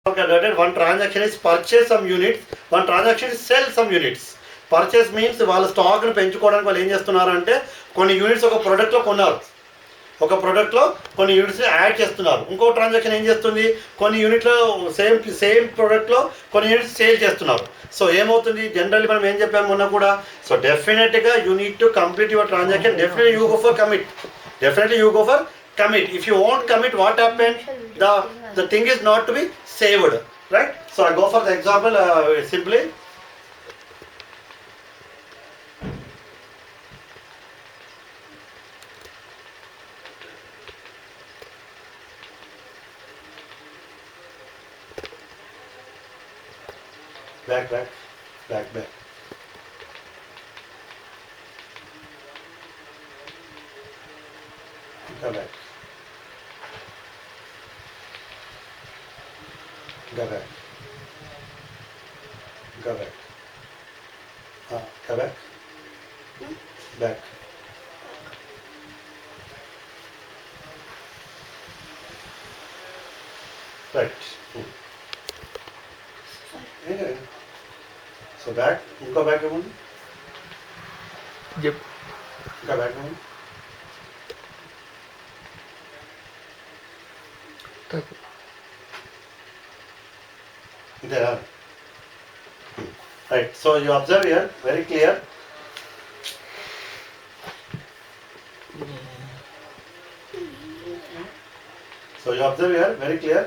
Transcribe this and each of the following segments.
calculated. One transaction is purchase some units, one transaction is sell some units. Purchase means వాళ్ళ స్టాక్ని పెంచుకోవడానికి వాళ్ళు ఏం చేస్తున్నారు అంటే కొన్ని యూనిట్స్ ఒక ప్రోడక్ట్లో కొన్నారు, ఒక ప్రోడక్ట్లో కొన్ని యూనిట్స్ యాడ్ చేస్తున్నారు. ఇంకో ట్రాన్సాక్షన్ ఏం చేస్తుంది, కొన్ని యూనిట్లో సేమ్ ప్రోడక్ట్లో కొన్ని యూనిట్స్ సేల్ చేస్తున్నారు. సో ఏమవుతుంది, జనరల్లీ మనం ఏం చెప్పాము మొన్న కూడా, సో డెఫినెట్గా you need to complete your transaction. Definitely you go for commit, definitely you go for commit. If you won't commit, what happened, the thing is not to be saved, right? So I go for the example simply. Back. Go back. Go back. Go back. Go back. Back. Right. Anyway. So back. Go back again. Yep. Go back again. There are. Right. So you observe here, very clear. So you observe here, very clear.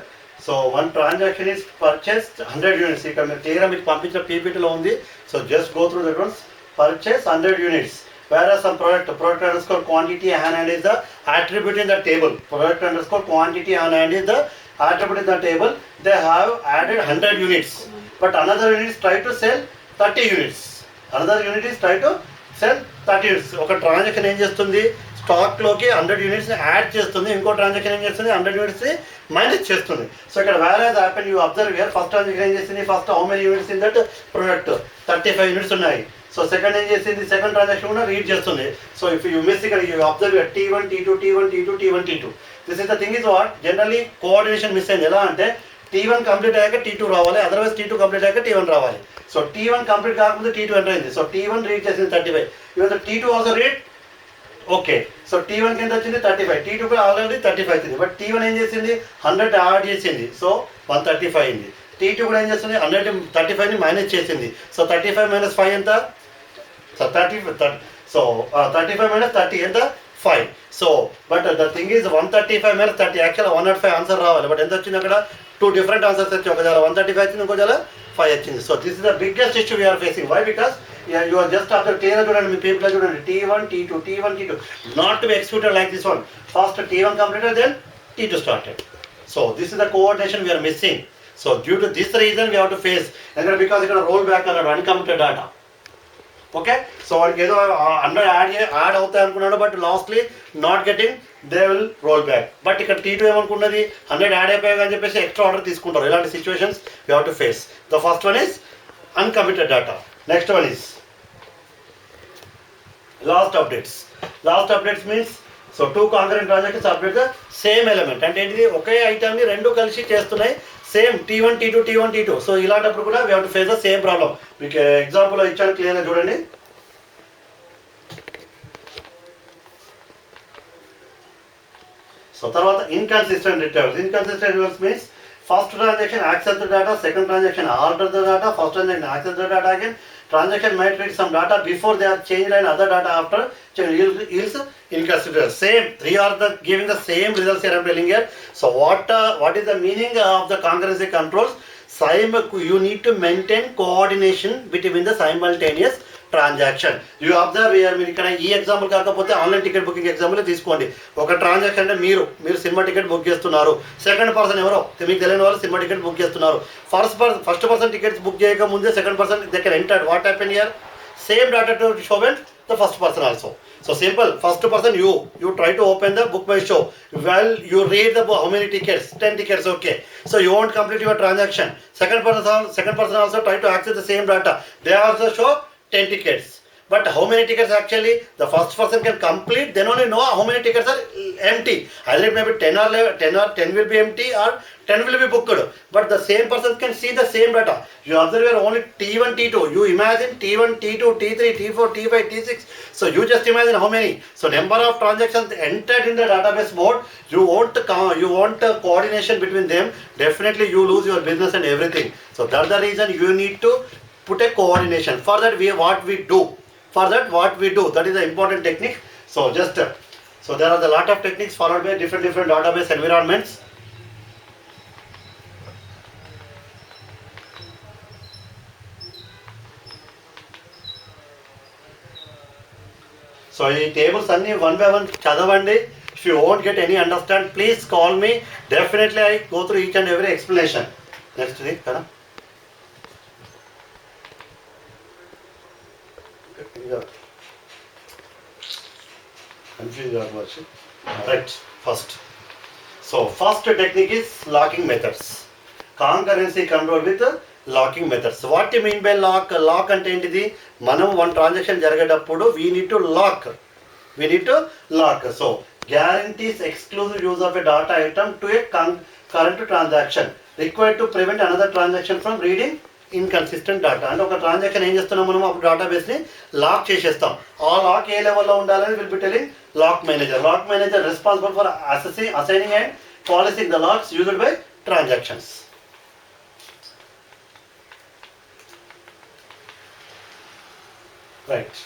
So one transaction is purchased 100 units. ఇక్కడ మీరు క్లియర్గా మీకు పంపించిన పీపీటీలో ఉంది. So just go through that ones. Purchase 100 units. Whereas some product underscore quantity on hand is the attribute in the table. Product underscore quantity on hand is the attribute in the table. They have added 100 units. But another unit is try to sell 30 units. Another unit is try to sell 30 units. ఒక transaction ఏం చేస్తుంది, స్టాక్లోకి 100 యూనిట్స్ని add చేస్తుంది, ఇంకో transaction ఏం చేస్తుంది 100 యూనిట్స్ని minus చేస్తుంది. So ఇక్కడ వేరేజ్ happen, you observe here. First transaction ఏం చేసింది, first how many units in that product, 35 units ఉన్నాయి. సో సెకండ్ ఏం చేసింది, సెకండ్ ట్రాన్సాక్షన్ కూడా రీడ్ చేస్తుంది. సో ఇఫ్ యూ మిస్ ఇక్కడ you observe T1 T2 T1 T2 T1 T2. This is the thing is what generally coordination miss అయింది. ఎలా అంటే T1 complete అయ్యాక T2 రావాలి, అదర్వైజ్ T2 కంప్లీట్ అయ్యాక T1 రావాలి. సో T1 కంప్లీట్ కాకముందు T2 enter అయింది. సో T1 రీడ్ చేసింది 35. Even T2 also read okay. So T1 కింద వచ్చింది 35, T2 కూడా ఆల్రెడీ 35 వచ్చింది. బట్ T1 ఏం చేసింది, 100 యాడ్ చేసింది, సో 135 అయింది. T2 కూడా ఏం చేస్తుంది, 135ని మైనస్ చేసింది. సో 35 మైనస్ 5 ఎంత, సో 35 మైనస్ 30 ఎంత, 5. So but the thing is 135 minus 30, actual 105 answer రావాలి. బట్ ఎంత వచ్చింది అక్కడ, 2 డిఫరెంట్ ఆన్సర్స్ వచ్చి, ఒక జాల 135 వచ్చింది, ఇంకో జాల 5 వచ్చింది. So this is the biggest issue we're facing. Why, because you are just after clear చూడండి, మీ పీపుల్ చూడండి, T1 T2 T1 T2 not to be executed like this one. First T1 completed, then T2 started. So this is the coordination we are missing. So due to this reason we have to face, ఎందుకంటే because ఇక్కడ roll back అన్నాడు uncompleted data. Okay, so వాడికి ఏదో 100 add అవుతాయి అనుకున్నాడు, but lastly not getting, they will roll back. But ఇక్కడ T2 ఏమనుకున్నది, 100 add అయిపోయాయి అని చెప్పేసి ఎక్స్ట్రా ఆర్డర్ తీసుకుంటారు. ఇలాంటి situations we have to face. The first one is uncompleted data. Next one is lost updates. Last updates means, so 2 concurrent transactions update the same element. అంటే ఏంటిది, ఒకే ఐటమ్ని రెండు కలిసి చేస్తున్నాయి, same T1 T2 T1 T2. So ఇలాంటప్పుడు కూడా we have to face the same problem. మీకు example ఇచ్చాను, క్లియర్గా చూడండి. సో తర్వాత inconsistent returns. Inconsistent returns means first transaction accept the data, second transaction order the data, first transaction accept the data again, transaction might read some data before they are changed and other data after yields inconsistent. Same, 3 are the giving the same results here I am telling here. So what is the meaning of the concurrency controls? You need to maintain coordination between the simultaneous transaction. You observe here. మీరు ఇక్కడ ఈ example కాకపోతే online ticket booking example తీసుకోండి. ఒక transaction అంటే మీరు cinema ticket book చేస్తున్నారు, second person ఎవరో మీకు తెలియని వాళ్ళు సినిమా టికెట్ బుక్ చేస్తున్నారు. ఫస్ట్ పర్సన్ టికెట్స్ బుక్ చేయక ముందే సెకండ్ పర్సన్ దగ్గర entered. What happen here, same data to show when the first person also. So simple, first person you try to open the book by show. Well, you read the book, how many tickets, 10 tickets, okay. So you won't complete your transaction. Second person also try to access the same data. They also show 10 tickets. But how many tickets actually the first person can complete, then only know how many tickets are empty. Either it may be 10 or 11, 10 or 10 will be empty or 10 will be booked. But the same person can see the same data. You observe here only T1, T2. You imagine T1, T2, T3, T4, T5, T6. So you just imagine how many. So number of transactions entered in the database mode. You want coordination between them. Definitely you lose your business and everything. So that's the reason you need to put a coordination. For that what we do. That is the important technique. So so there are a lot of techniques followed by different database environments. So ఈ tables అన్ని one by one చదవండి. If you won't get any understand, please call me. Definitely I go through each and every explanation. Next week, కదా? Right, first. So first technique is locking methods. Concurrency control with locking methods. What do you mean by lock? Lock అంటే ఏంటిది? మనం one transaction జరిగేటప్పుడు we need to lock. So guarantees exclusive use of a data item to a current transaction required to prevent another transaction from reading inconsistent data. అంటే ఒక transaction ఏం చేస్తున్నాం మనం అప్పుడు డేటాబేస్ని లాక్ చేసేస్తాం. ఆ లాక్ ఏ లెవెల్లో ఉండాలని will be telling lock manager responsible for assigning and policing the locks used by transactions. Right.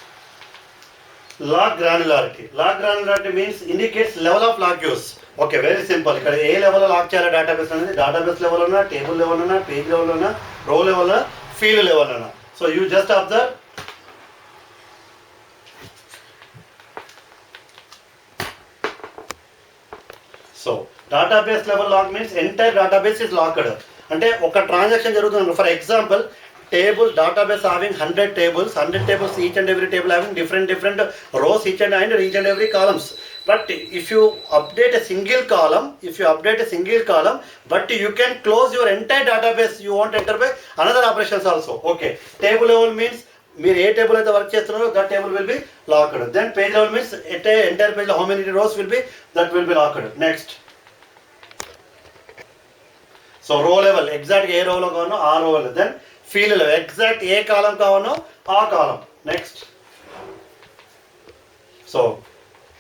Lock granularity means indicates level of lock use. Okay, very simple. ఇక్కడ ఏ లెవెల్లో లాక్ చేయాలి డేటాబేస్ అనేది? డేటాబేస్ లెవెల్ ఉన్నా, table level ఉన్నా, page level ఉన్నా, row level ఉన్నా, field level ఉన్నా. So you just observe. So database level lock means entire database is locked. అంటే ఒక ట్రాన్సాక్షన్ జరుగుతుంది. For example, table database having 100 tables, each and every table having different rows, each and every columns. But if you update a single column, but you can close your entire database. You want to enter by another operations also. Okay, table level means మీరు ఏ table అయితే work చేస్తున్నారో that table will be locked. Then page level means entire page లో how many rows will be that will be locked. Next, so row level exact ఏ రోలో కావాలో ఆ row level. Then field level exact ఏ column కావాలో ఆ column. Next, so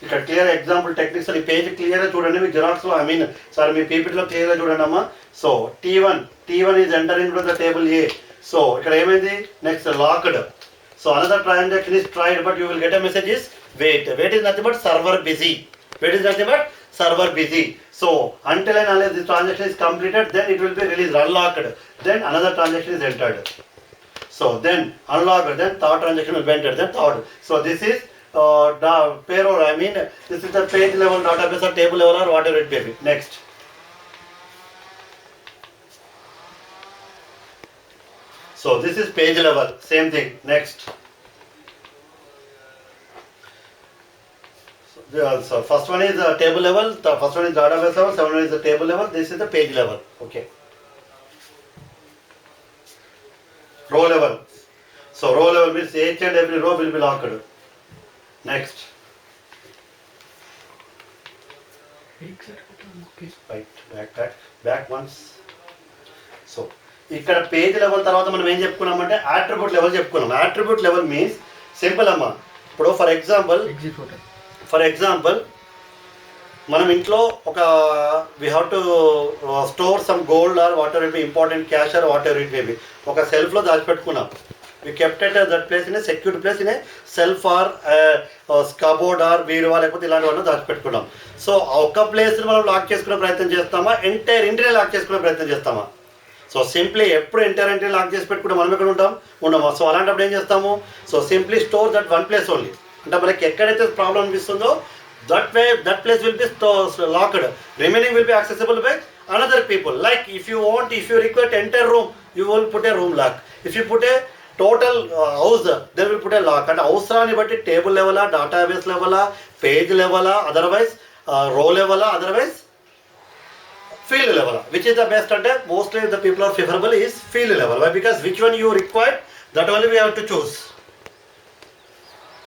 ఇక్కడ clear example techniques ఈ పేజ్ క్లియర్గా చూడండి. మీ జిరాక్స్లో సారీ మీ పీపీటీలో క్లియర్గా చూడండి అమ్మా. So T1 is entering to the table A. So ఇక్కడ ఏమైంది? Next locked. So another transaction is tried but you will get a message is wait is nothing but server busy. So until and unless this transaction is completed, then it will be released unlocked. Then another transaction is entered. So then unlocked, then third transaction will be entered. Then third. So this is payroll. This is the page level database or table level or whatever it may be. Next. So this is page level. Same thing. Next. So first one is the table level, the first one is database level, second one is the table level, this is the page level. Okay. Row level. So row level means each and every row will be locked. Next. Right, back once. So ఇక్కడ page level తర్వాత మనం ఏం చెప్పుకున్నామంటే attribute level చెప్పుకున్నాం. Attribute level means simple అమ్మా. ఇప్పుడు for example మనం ఇంట్లో ఒక we have to store some gold or whatever it be important cash or whatever it may be ఒక సెల్ఫ్లో దాచిపెట్టుకున్నాం. We kept at that place in a secured place in a shelf or cupboard or బీరువా లేకపోతే ఇలాంటివన్నీ దాచిపెట్టుకున్నాం. So ఒక ప్లేస్ని మనం lock చేసుకునే ప్రయత్నం చేస్తామా, ఎంటైర్ ఇంటినే లాక్ చేసుకునే ప్రయత్నం చేస్తామా? సో సింప్లీ ఎప్పుడు ఎంటైర్ ఇంటిని లాక్ చేసి పెట్టుకుంటే మనం ఎక్కడ ఉండము. సో అలాంటప్పుడు ఏం చేస్తాము? So simply store that one place only. అంటే మనకి ఎక్కడైతే ప్రాబ్లం అనిపిస్తుందో that place will be locked. Remaining will be accessible by another people. Like if you require entire room, you will put a room lock. If you put a total house, then will put a lock. And అవసరాన్ని బట్టి table లెవెలా, database లెవెలా, page లెవెలా, otherwise row లెవెలా, otherwise field లెవెలా, which is the best? అంటే mostly the people are favorable is field level. Why? Because which one you require, that only we have to choose.